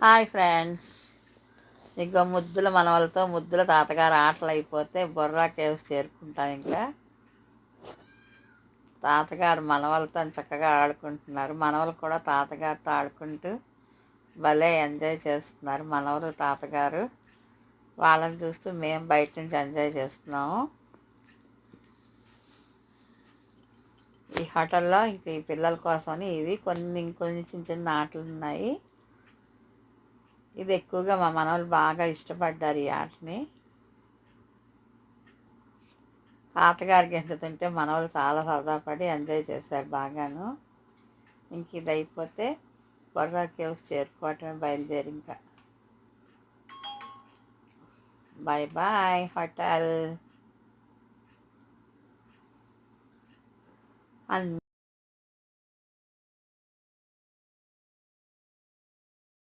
Hi friends, ఇక ముద్దుల మనవలతో ముద్దుల తాతగారు ఆటలు అయిపోతే బొర్రా కేవ్స్ చేరుకుంటాం. ఇంకా తాతగారు మనవలతో చక్కగా ఆడుకుంటున్నారు. మనవలు కూడా తాతగారితో ఆడుకుంటూ భలే ఎంజాయ్ చేస్తున్నారు. మనవలు తాతగారు వాళ్ళని చూస్తూ మేము బయట నుంచి ఎంజాయ్ చేస్తున్నాము. ఈ హోటల్లో ఇంక ఈ పిల్లల కోసమని ఇవి ఇంకొన్ని చిన్న చిన్న ఆటలు ఉన్నాయి. ఇది ఎక్కువగా మా మనవలు బాగా ఇష్టపడ్డారు ఈ ఆటని. తాతగారికి ఎంతుతుంటే మనవలు చాలా సరదాపడి ఎంజాయ్ చేశారు బాగాను. ఇంక ఇది అయిపోతే బొర్రా కేవ్స్ చేరుకోవటమే బయలుదేరి. ఇంకా బాయ్ బాయ్ హోటల్.